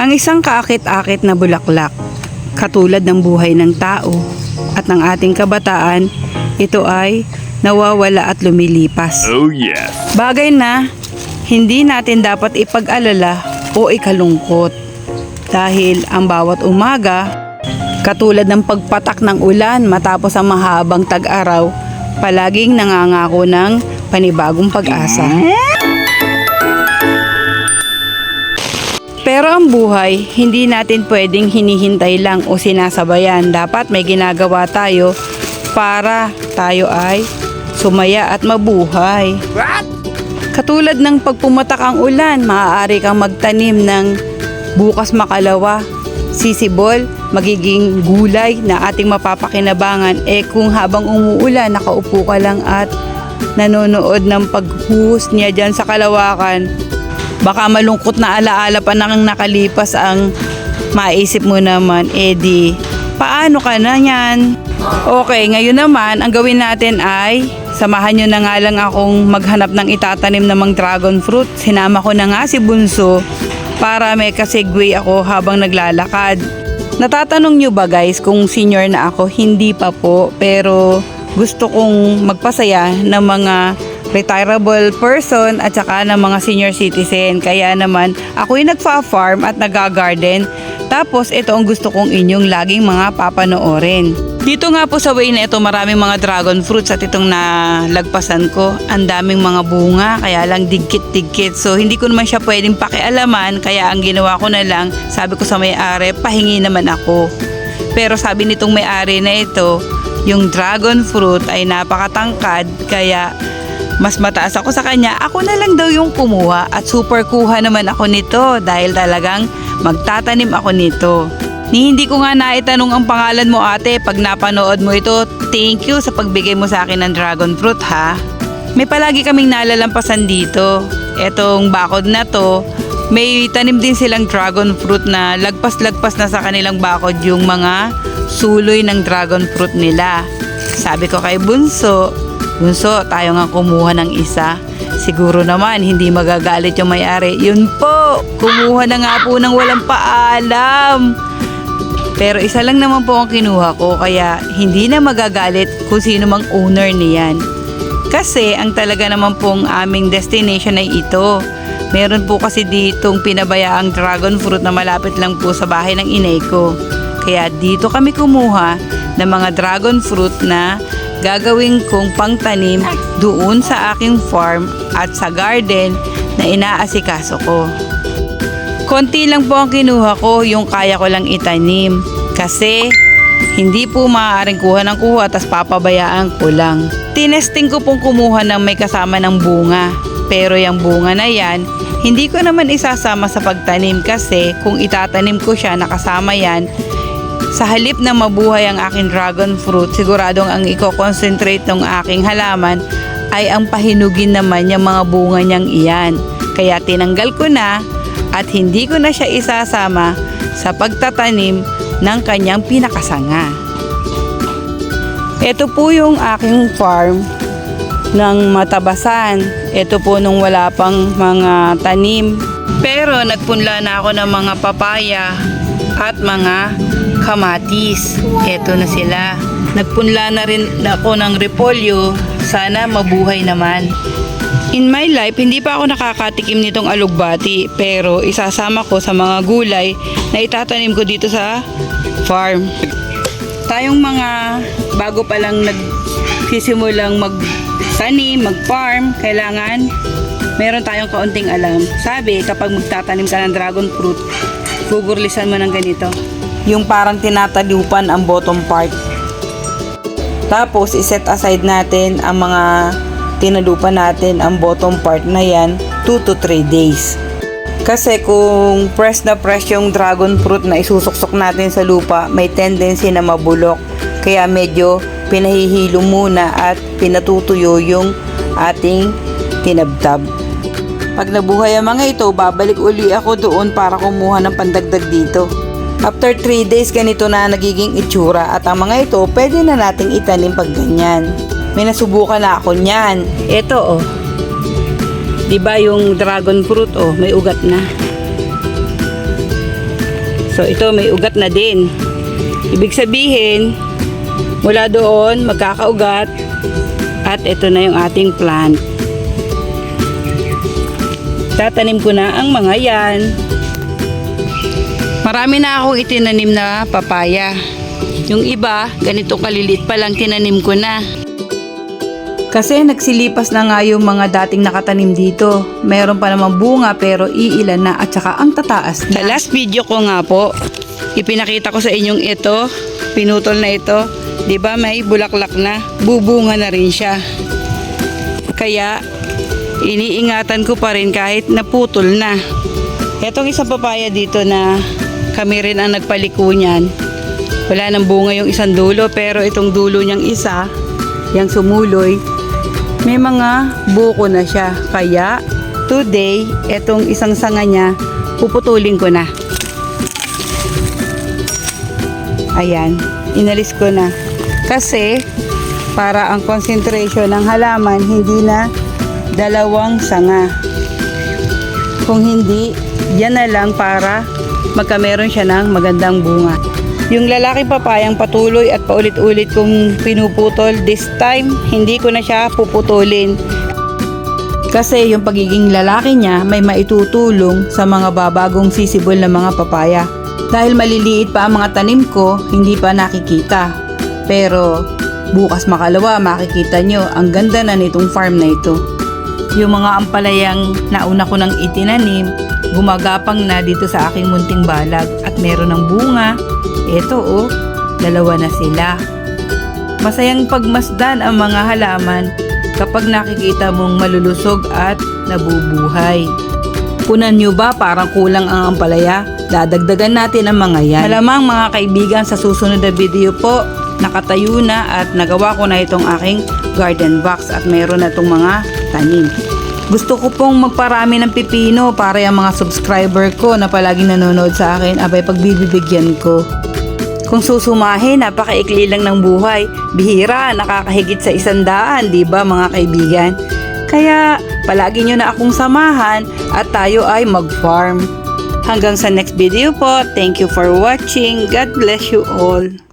Ang isang kaakit-akit na bulaklak, katulad ng buhay ng tao at ng ating kabataan, ito ay nawawala at lumilipas. Oh yes. Bagay na hindi natin dapat ipag-alala o ikalungkot dahil ang bawat umaga, katulad ng pagpatak ng ulan matapos ang mahabang tag-araw, palaging nangangako ng panibagong pag-asa. Pero ang buhay, hindi natin pwedeng hinihintay lang o sinasabayan. Dapat may ginagawa tayo para tayo ay sumaya at mabuhay. Katulad ng pagpumatak ang ulan, maaari kang magtanim ng bukas makalawa, sisibol, magiging gulay na ating mapapakinabangan. Kung habang umuulan, nakaupo ka lang at nanonood ng paghuhos niya dyan sa kalawakan, baka malungkot na alaala pa nang nakalipas ang maisip mo naman, di paano ka na yan? Okay, ngayon naman, ang gawin natin ay samahan nyo na nga lang akong maghanap ng itatanim namang dragon fruit. Sinama ko na nga si Bunso para may kasegue ako habang naglalakad. Natatanong nyo ba guys kung senior na ako? Hindi pa po, pero gusto kong magpasaya ng mga retirable person at saka ng mga senior citizen. Kaya naman, ako'y nagfa-farm at nag-garden. Tapos, ito ang gusto kong inyong laging mga papanoorin. Dito nga po sa way na ito, maraming mga dragon fruits at itong nalagpasan ko. Ang daming mga bunga, kaya lang digkit-digkit. So, hindi ko naman siya pwedeng pakialaman. Kaya ang ginawa ko na lang, sabi ko sa may-ari, pahingi naman ako. Pero sabi nitong may-ari na ito, yung dragon fruit ay napakatangkad, kaya mas mataas ako sa kanya. Ako na lang daw yung kumuha at super kuha naman ako nito dahil talagang magtatanim ako nito. Hindi ko nga naitanong ang pangalan mo ate. Pag napanood mo ito, thank you sa pagbigay mo sa akin ng dragon fruit ha. May palagi kaming nalalampasan dito. Etong bakod na to, may tanim din silang dragon fruit na lagpas-lagpas na sa kanilang bakod yung mga suloy ng dragon fruit nila. Sabi ko kay Bunso, tayo nga kumuha ng isa. Siguro naman hindi magagalit yung may-ari. Yun po, kumuha na nga po ng walang paalam. Pero isa lang naman po ang kinuha ko, kaya hindi na magagalit kung sino mang owner niyan. Kasi ang talaga naman pong aming destination ay ito. Meron po kasi ditong pinabayaang dragon fruit na malapit lang po sa bahay ng inay ko. Kaya dito kami kumuha ng mga dragon fruit na gagawin kong pangtanim doon sa aking farm at sa garden na inaasikaso ko. Konti lang po ang kinuha ko, yung kaya ko lang itanim. Kasi hindi po maaaring kuha ng kuha tas papabayaan ko lang. Tinesting ko pong kumuha ng may kasama ng bunga. Pero yung bunga na yan, hindi ko naman isasama sa pagtanim kasi kung itatanim ko siya nakasama yan, sa halip na mabuhay ang aking dragon fruit, siguradong ang i-concentrate ng aking halaman ay ang pahinugin naman yung mga bunga niyang iyan. Kaya tinanggal ko na at hindi ko na siya isasama sa pagtatanim ng kanyang pinakasanga. Ito po yung aking farm ng Matabasan. Ito po nung wala pang mga tanim. Pero nagpunla na ako ng mga papaya at mga kamatis. Eto na sila. Nagpunla na rin ako ng repolyo. Sana mabuhay naman. In my life, hindi pa ako nakakatikim nitong alugbati. Pero isasama ko sa mga gulay na itatanim ko dito sa farm. Tayong mga bago pa lang nagsisimulang magtanim, mag-farm, kailangan meron tayong kaunting alam. Sabi, kapag magtatanim ka ng dragon fruit, gugurlisan mo ng ganito. Yung parang tinatalupan ang bottom part. Tapos, iset aside natin ang mga tinalupan natin ang bottom part na yan 2 to 3 days. Kasi kung fresh na fresh yung dragon fruit na isusuksok natin sa lupa, may tendency na mabulok. Kaya medyo pinahihilo muna at pinatutuyo yung ating tinabtab. Pag nabuhay ang mga ito, babalik uli ako doon para kumuha ng pandagdag dito. After 3 days, ganito na nagiging itsura at ang mga ito, pwede na nating itanim pag ganyan. May nasubukan na ako niyan. Ito Diba yung dragon fruit may ugat na. So ito may ugat na din. Ibig sabihin, mula doon magkakaugat at ito na yung ating plant. Tatanim ko na ang mga yan. Marami na akong itinanim na papaya. Yung iba, ganito kaliliit pa lang tinanim ko na. Kasi nagsilipas na nga yung mga dating nakatanim dito. Mayroon pa namang bunga pero iilan na at saka ang tataas na. Sa last video ko nga po, ipinakita ko sa inyong ito, pinutol na ito. Diba may bulaklak na, bubunga na rin siya. Kaya iniingatan ko pa rin kahit naputol na. Etong isang papaya dito na kami rin ang nagpaliko niyan. Wala nang bunga yung isang dulo pero itong dulo niyang isa, yung sumuloy, may mga buko na siya. Kaya today, etong isang sanga niya, puputulin ko na. Ayan, inalis ko na. Kasi para ang concentration ng halaman hindi na dalawang sanga. Kung hindi, yan na lang para magkameron siya ng magandang bunga. Yung lalaking papayang patuloy at paulit-ulit kong pinuputol, this time hindi ko na siya puputulin. Kasi yung pagiging lalaki niya may maitutulong sa mga babagong sisibol na mga papaya. Dahil maliliit pa ang mga tanim ko, hindi pa nakikita. Pero bukas makalawa makikita nyo ang ganda na nitong farm na ito. Yung mga ampalayang nauna ko nang itinanim, gumagapang na dito sa aking munting balag at meron ng bunga. Eto oh, dalawa na sila. Masayang pagmasdan ang mga halaman kapag nakikita mong malulusog at nabubuhay. Punan nyo ba parang kulang ang ampalaya? Dadagdagan natin ang mga yan. Malamang mga kaibigan, sa susunod na video po, nakatayo na at nagawa ko na itong aking garden box at meron na itong mga tanim. Gusto ko pong magparami ng pipino para yung mga subscriber ko na palaging nanonood sa akin, abay pagbibigyan ko. Kung susumahin, napakaikli lang ng buhay. Bihira, nakakahigit sa 100, di ba mga kaibigan? Kaya palagi nyo na akong samahan at tayo ay mag-farm. Hanggang sa next video po, thank you for watching. God bless you all.